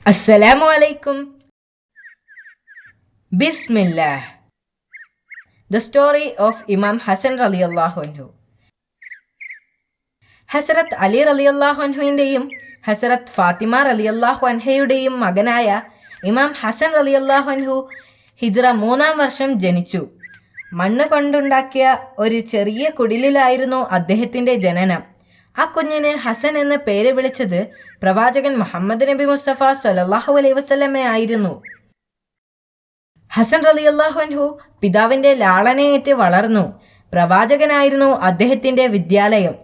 Assalamu alaikum. Bismillah. The story of Imam Hassan raliallahu anhu. ഹസ്രത്ത് അലി റളിയല്ലാഹു അൻഹുവിൻ്റെയും ഹസ്രത്ത് ഫാത്തിമ റളിയല്ലാഹു അൻഹയുടെയും മകനായ ഇമാം ഹസൻ റളിയല്ലാഹു അൻഹു ഹിജ്റ 3-ാം വർഷം ജനിച്ചു. മണ്ണ് കൊണ്ടുണ്ടാക്കിയ ഒരു ചെറിയ കുടിലിലായിരുന്നു അദ്ദേഹത്തിൻ്റെ ജനനം. ആ കുഞ്ഞിന് ഹസൻ എന്ന പേര് വിളിച്ചത് പ്രവാചകൻ മുഹമ്മദ് നബി മുസ്തഫ സ്വല്ലല്ലാഹു അലൈഹി വസല്ലമയെ ആയിരുന്നു. ഹസൻ റളിയല്ലാഹു അൻഹു പിതാവിൻ്റെ ലാളനയേറ്റ് വളർന്നു. പ്രവാചകനായിരുന്നു അദ്ദേഹത്തിൻ്റെ വിദ്യാലയം.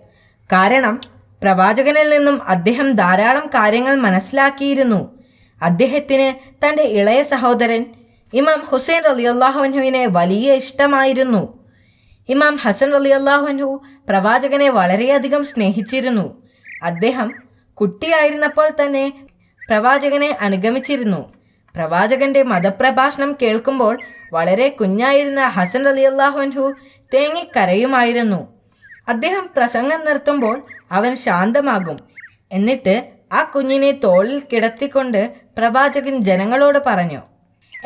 കാരണം പ്രവാചകനിൽ നിന്നും അദ്ദേഹം ധാരാളം കാര്യങ്ങൾ മനസ്സിലാക്കിയിരുന്നു. അദ്ദേഹത്തിന് തൻ്റെ ഇളയ സഹോദരൻ ഇമാം ഹുസൈൻ റളിയല്ലാഹു അൻഹുവിനെ വലിയ ഇഷ്ടമായിരുന്നു. ഇമാം ഹസൻ റളിയല്ലാഹു അൻഹു പ്രവാചകനെ വളരെയധികം സ്നേഹിച്ചിരുന്നു. അദ്ദേഹം കുട്ടിയായിരുന്നപ്പോൾ തന്നെ പ്രവാചകനെ അനുഗമിച്ചിരുന്നു. പ്രവാചകന്റെ മതപ്രഭാഷണം കേൾക്കുമ്പോൾ വളരെ കുഞ്ഞായിരുന്ന ഹസൻ റളിയല്ലാഹു അൻഹു തേങ്ങിക്കരയുമായിരുന്നു. അദ്ദേഹം പ്രസംഗം നിർത്തുമ്പോൾ അവൻ ശാന്തമാകും. എന്നിട്ട് ആ കുഞ്ഞിനെ തോളിൽ കിടത്തിക്കൊണ്ട് പ്രവാചകൻ ജനങ്ങളോട് പറഞ്ഞു,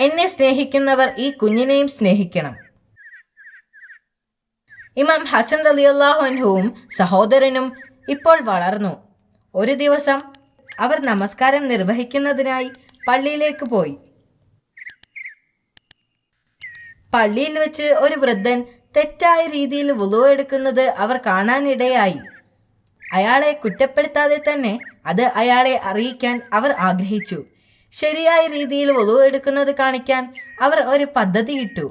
എന്നെ സ്നേഹിക്കുന്നവർ ഈ കുഞ്ഞിനെയും സ്നേഹിക്കണം. ഇമാം ഹസൻ റളിയല്ലാഹു അൻഹുവും സഹോദരനും ഇപ്പോൾ വളർന്നു. ഒരു ദിവസം അവർ നമസ്കാരം നിർവഹിക്കുന്നതിനായി പള്ളിയിലേക്ക് പോയി. പള്ളിയിൽ വെച്ച് ഒരു വൃദ്ധൻ തെറ്റായ രീതിയിൽ വുളു എടുക്കുന്നത് അവർ കാണാനിടയായി. അയാളെ കുറ്റപ്പെടുത്താതെ തന്നെ അത് അയാളെ അറിയിക്കാൻ അവർ ആഗ്രഹിച്ചു. ശരിയായ രീതിയിൽ വുളു എടുക്കുന്നത് കാണിക്കാൻ അവർ ഒരു പദ്ധതി ഇട്ടു.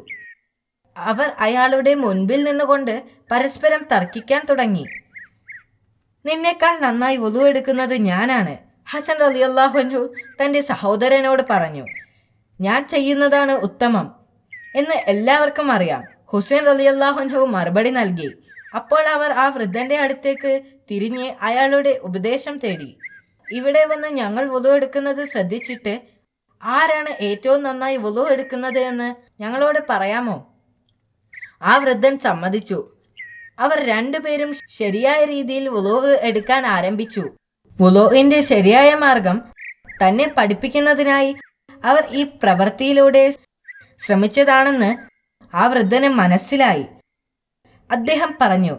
അവർ അയാളുടെ മുൻപിൽ നിന്നുകൊണ്ട് പരസ്പരം തർക്കിക്കാൻ തുടങ്ങി. നിന്നേക്കാൾ നന്നായി വുളു എടുക്കുന്നത് ഞാനാണ്, ഹസൻ റളിയല്ലാഹു അൻഹു തൻ്റെ സഹോദരനോട് പറഞ്ഞു. ഞാൻ ചെയ്യുന്നതാണ് ഉത്തമം എന്ന് എല്ലാവർക്കും അറിയാം. ഹുസൈൻ റളിയല്ലാഹു അൻഹു മറുപടി നൽകി. അപ്പോൾ അവർ ആ വൃദ്ധന്റെ അടുത്തേക്ക് തിരിഞ്ഞ് അയാളുടെ ഉപദേശം തേടി. ഇവിടെ വന്ന് ഞങ്ങൾ വുളു എടുക്കുന്നത് ശ്രദ്ധിച്ചിട്ട് ആരാണ് ഏറ്റവും നന്നായി വുളു എടുക്കുന്നത് എന്ന് ഞങ്ങളോട് പറയാമോ? ആ വൃദ്ധൻ സമ്മതിച്ചു. അവർ രണ്ടുപേരും ശരിയായ രീതിയിൽ വുളു എടുക്കാൻ ആരംഭിച്ചു. വുളുവിന്റെ ശരിയായ മാർഗം തന്നെ പഠിപ്പിക്കുന്നതിനായി അവർ ഈ പ്രവൃത്തിയിലൂടെ ശ്രമിച്ചതാണെന്ന് ആ വൃദ്ധന് മനസ്സിലായി. അദ്ദേഹം പറഞ്ഞു,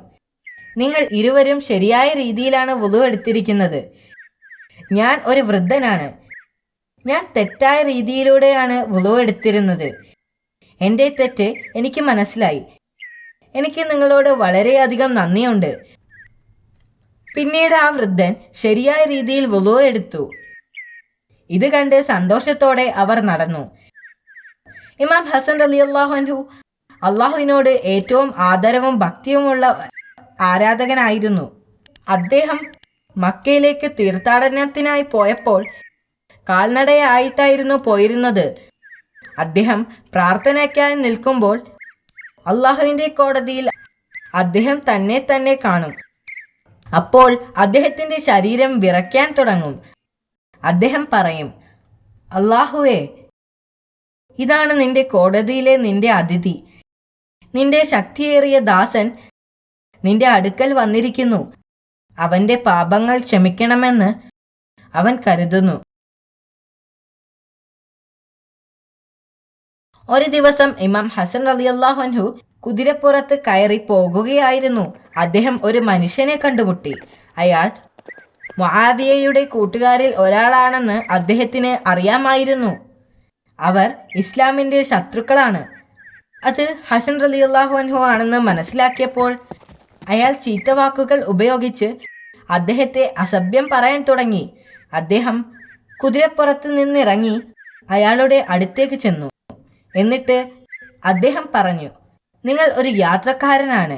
നിങ്ങൾ ഇരുവരും ശരിയായ രീതിയിലാണ് വുളു എടുത്തിരിക്കുന്നത്. ഞാൻ ഒരു വൃദ്ധനാണ്. ഞാൻ തെറ്റായ രീതിയിലൂടെയാണ് വുളു എടുത്തിരുന്നത്. എൻ്റെ തെറ്റ് എനിക്ക് മനസ്സിലായി. എനിക്ക് നിങ്ങളോട് വളരെയധികം നന്ദിയുണ്ട്. പിന്നീട് ആ വൃദ്ധൻ ശരിയായ രീതിയിൽ വുളു എടുത്തു. ഇത് കണ്ട് സന്തോഷത്തോടെ അവർ നടന്നു. ഇമാം ഹസൻ റളിയല്ലാഹു അൻഹു അള്ളാഹുവിനോട് ഏറ്റവും ആദരവും ഭക്തിയുമുള്ള ആരാധകനായിരുന്നു. അദ്ദേഹം മക്കയിലേക്ക് തീർത്ഥാടനത്തിനായി പോയപ്പോൾ കാൽനടയായിട്ടായിരുന്നു പോയിരുന്നത്. അദ്ദേഹം പ്രാർത്ഥനയ്ക്കായി നിൽക്കുമ്പോൾ അള്ളാഹുവിൻ്റെ കോടതിയിൽ അദ്ദേഹം തന്നെ കാണും. അപ്പോൾ അദ്ദേഹത്തിൻ്റെ ശരീരം വിറയ്ക്കാൻ തുടങ്ങും. അദ്ദേഹം പറയും, അള്ളാഹുവേ, ഇതാണ് നിന്റെ കോടതിയിലെ നിന്റെ അതിഥി. നിന്റെ ശക്തിയേറിയ ദാസൻ നിന്റെ അടുക്കൽ വന്നിരിക്കുന്നു. അവന്റെ പാപങ്ങൾ ക്ഷമിക്കണമെന്ന് അവൻ കരുതുന്നു. ഒരു ദിവസം ഇമാം ഹസൻ റളിയല്ലാഹു അൻഹു കുതിരപ്പുറത്ത് കയറി പോകുകയായിരുന്നു. അദ്ദേഹം ഒരു മനുഷ്യനെ കണ്ടുമുട്ടി. അയാൾ മുആവിയയുടെ കൂട്ടുകാരിൽ ഒരാളാണെന്ന് അദ്ദേഹത്തിന് അറിയാമായിരുന്നു. അവർ ഇസ്ലാമിൻ്റെ ശത്രുക്കളാണ്. അത് ഹസൻ റളിയല്ലാഹു അൻഹു ആണെന്ന് മനസ്സിലാക്കിയപ്പോൾ അയാൾ ചീത്തവാക്കുകൾ ഉപയോഗിച്ച് അദ്ദേഹത്തെ അസഭ്യം പറയാൻ തുടങ്ങി. അദ്ദേഹം കുതിരപ്പുറത്ത് നിന്നിറങ്ങി അയാളുടെ അടുത്തേക്ക് ചെന്നു. എന്നിട്ട് അദ്ദേഹം പറഞ്ഞു, നിങ്ങൾ ഒരു യാത്രക്കാരനാണ്,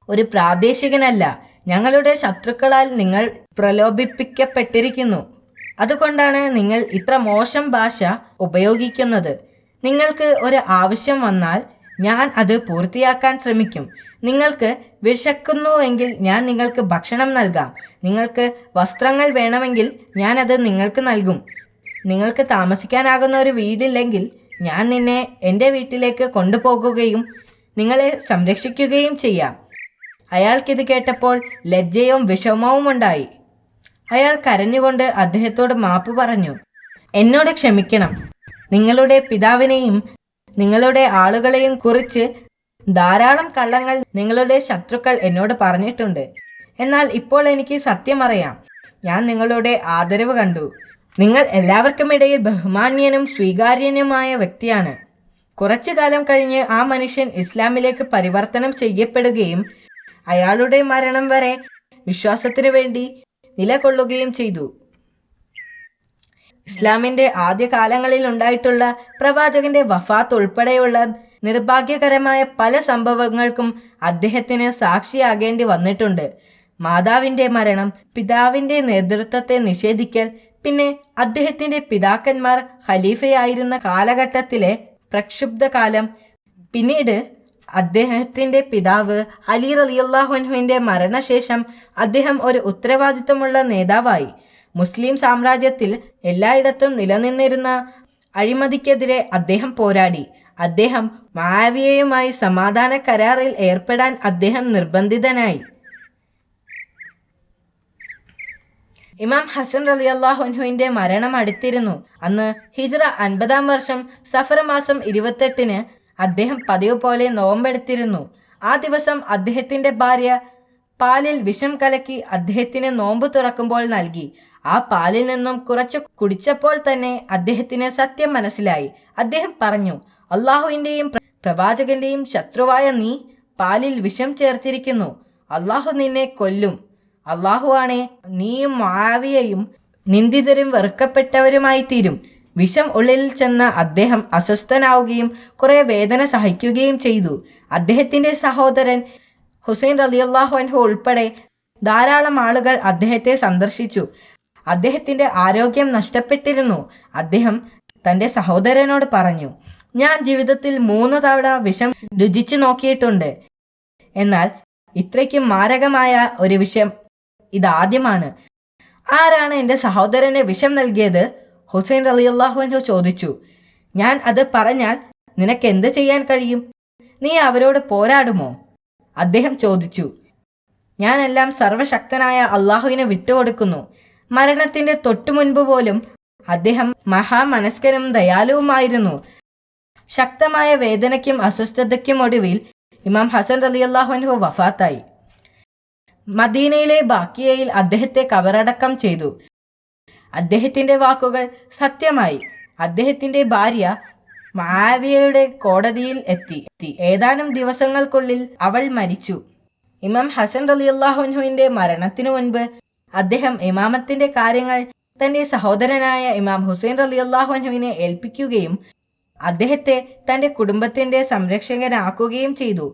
ഒരു പ്രാദേശികനല്ല. ഞങ്ങളുടെ ശത്രുക്കളാൽ നിങ്ങൾ പ്രലോഭിപ്പിക്കപ്പെട്ടിരിക്കുന്നു. അതുകൊണ്ടാണ് നിങ്ങൾ ഇത്ര മോശം ഭാഷ ഉപയോഗിക്കുന്നത്. നിങ്ങൾക്ക് ഒരു ആവശ്യം വന്നാൽ ഞാൻ അത് പൂർത്തിയാക്കാൻ ശ്രമിക്കും. നിങ്ങൾക്ക് വിശക്കുന്നുവെങ്കിൽ ഞാൻ നിങ്ങൾക്ക് ഭക്ഷണം നൽകാം. നിങ്ങൾക്ക് വസ്ത്രങ്ങൾ വേണമെങ്കിൽ ഞാൻ അത് നിങ്ങൾക്ക് നൽകും. നിങ്ങൾക്ക് താമസിക്കാനാകുന്ന ഒരു വീടില്ലെങ്കിൽ ഞാൻ നിന്നെ എൻ്റെ വീട്ടിലേക്ക് കൊണ്ടുപോകുകയും നിങ്ങളെ സംരക്ഷിക്കുകയും ചെയ്യാം. അയാൾക്കിത് കേട്ടപ്പോൾ ലജ്ജയും വിഷമവും ഉണ്ടായി. അയാൾ കരഞ്ഞുകൊണ്ട് അദ്ദേഹത്തോട് മാപ്പ് പറഞ്ഞു. എന്നോട് ക്ഷമിക്കണം, നിങ്ങളുടെ പിതാവിനെയും നിങ്ങളുടെ ആളുകളെയും കുറിച്ച് ധാരാളം കള്ളങ്ങൾ നിങ്ങളുടെ ശത്രുക്കൾ എന്നോട് പറഞ്ഞിട്ടുണ്ട്. എന്നാൽ ഇപ്പോൾ എനിക്ക് സത്യമറിയാം. ഞാൻ നിങ്ങളുടെ ആദരവ് കണ്ടു. നിങ്ങൾ എല്ലാവർക്കുമിടയിൽ ബഹുമാന്യനും സ്വീകാര്യനുമായ വ്യക്തിയാണ്. കുറച്ചു കാലം കഴിഞ്ഞ് ആ മനുഷ്യൻ ഇസ്ലാമിലേക്ക് പരിവർത്തനം ചെയ്യപ്പെടുകയും അയാളുടെ മരണം വരെ വിശ്വാസത്തിനു വേണ്ടി നിലകൊള്ളുകയും ചെയ്തു. ഇസ്ലാമിന്റെ ആദ്യകാലങ്ങളിൽ ഉണ്ടായിട്ടുള്ള പ്രവാചകന്റെ വഫാത്ത് ഉൾപ്പെടെയുള്ള നിർഭാഗ്യകരമായ പല സംഭവങ്ങൾക്കും അദ്ദേഹത്തിന് സാക്ഷിയാകേണ്ടി വന്നിട്ടുണ്ട്. മാതാവിന്റെ മരണം, പിതാവിന്റെ നേതൃത്വത്തെ നിഷേധിക്കൽ, പിന്നെ അദ്ദേഹത്തിന്റെ പിതാക്കന്മാർ ഖലീഫയായിരുന്ന കാലഘട്ടത്തിലെ പ്രക്ഷുബ്ധകാലം, പിന്നീട് അദ്ദേഹത്തിന്റെ പിതാവ് അലി റളിയല്ലാഹു അൻഹുവിന്റെ മരണശേഷം അദ്ദേഹം ഒരു ഉത്തരവാദിത്തമുള്ള നേതാവായി. മുസ്ലിം സാമ്രാജ്യത്തിൽ എല്ലായിടത്തും നിലനിന്നിരുന്ന അഴിമതിക്കെതിരെ അദ്ദേഹം പോരാടി. അദ്ദേഹം മുആവിയയുമായി സമാധാന കരാറിൽ ഏർപ്പെടാൻ അദ്ദേഹം നിർബന്ധിതനായി. ഇമാം ഹസൻ റളിയല്ലാഹു അൻഹുവിന്റെ മരണം അടുത്തിരുന്നു. അന്ന് ഹിജ്റ 50-ാം വർഷം സഫർ മാസം 28-ന് അദ്ദേഹം പതിവ് പോലെ നോമ്പെടുത്തിരുന്നു. ആ ദിവസം അദ്ദേഹത്തിന്റെ ഭാര്യ പാലിൽ വിഷം കലക്കി അദ്ദേഹത്തിന് നോമ്പ് തുറക്കുമ്പോൾ നൽകി. ആ പാലിൽ നിന്നും കുറച്ച് കുടിച്ചപ്പോൾ തന്നെ അദ്ദേഹത്തിന് സത്യം മനസ്സിലായി. അദ്ദേഹം പറഞ്ഞു, അള്ളാഹുവിന്റെയും പ്രവാചകന്റെയും ശത്രുവായ നീ പാലിൽ വിഷം ചേർത്തിരിക്കുന്നു. അള്ളാഹു നിന്നെ കൊല്ലും. അള്ളാഹുവാണേ, നീയും മുആവിയയും നിന്ദിതരും വെറുക്കപ്പെട്ടവരുമായി തീരും. വിഷം ഉള്ളിൽ ചെന്ന അദ്ദേഹം അസ്വസ്ഥനാവുകയും കുറെ വേദന സഹിക്കുകയും ചെയ്തു. അദ്ദേഹത്തിന്റെ സഹോദരൻ ഹുസൈൻ റളിയല്ലാഹു അൻഹു ഉൾപ്പെടെ ധാരാളം ആളുകൾ അദ്ദേഹത്തെ സന്ദർശിച്ചു. അദ്ദേഹത്തിന്റെ ആരോഗ്യം നഷ്ടപ്പെട്ടിരുന്നു. അദ്ദേഹം തന്റെ സഹോദരനോട് പറഞ്ഞു, ഞാൻ ജീവിതത്തിൽ 3 തവണ വിഷം രുചിച്ചു നോക്കിയിട്ടുണ്ട്. എന്നാൽ ഇത്രയ്ക്കും മാരകമായ ഒരു വിഷം ഇതാദ്യമാണ്. ആരാണ് എൻ്റെ സഹോദരന് വിഷം നൽകിയത്? ഹുസൈൻ റളിയല്ലാഹു അൻഹു ചോദിച്ചു. ഞാൻ അത് പറഞ്ഞാൽ നിനക്ക് എന്ത് ചെയ്യാൻ കഴിയും? നീ അവരോട് പോരാടുമോ? അദ്ദേഹം ചോദിച്ചു. ഞാനെല്ലാം സർവശക്തനായ അള്ളാഹുവിനെ വിട്ടുകൊടുക്കുന്നു. മരണത്തിന്റെ തൊട്ടു മുൻപ് പോലും അദ്ദേഹം മഹാമനസ്കനും ദയാലുവുമായിരുന്നു. ശക്തമായ വേദനയ്ക്കും അസ്വസ്ഥതയ്ക്കും ഒടുവിൽ ഇമാം ഹസൻ റളിയല്ലാഹു അൻഹു വഫാത്തായി. മദീനയിലെ ബാക്കിയയിൽ അദ്ദേഹത്തെ കബറടക്കം ചെയ്തു. അദ്ദേഹത്തിന്റെ വാക്കുകൾ സത്യമായി. അദ്ദേഹത്തിന്റെ ഭാര്യ മുആവിയയുടെ കോടതിയിൽ എത്തി. ഏതാനും ദിവസങ്ങൾക്കുള്ളിൽ അവൾ മരിച്ചു. ഇമാം ഹസൻ റളിയല്ലാഹു അൻഹുവിന്റെ മരണത്തിനു മുൻപ് അദ്ദേഹം ഇമാമത്തിന്റെ കാര്യങ്ങൾ തന്റെ സഹോദരനായ ഇമാം ഹുസൈൻ റളിയല്ലാഹു അൻഹുവിനെ ഏൽപ്പിക്കുകയും അദ്ദേഹത്തെ തന്റെ കുടുംബത്തിന്റെ സംരക്ഷകനാക്കുകയും ചെയ്തു.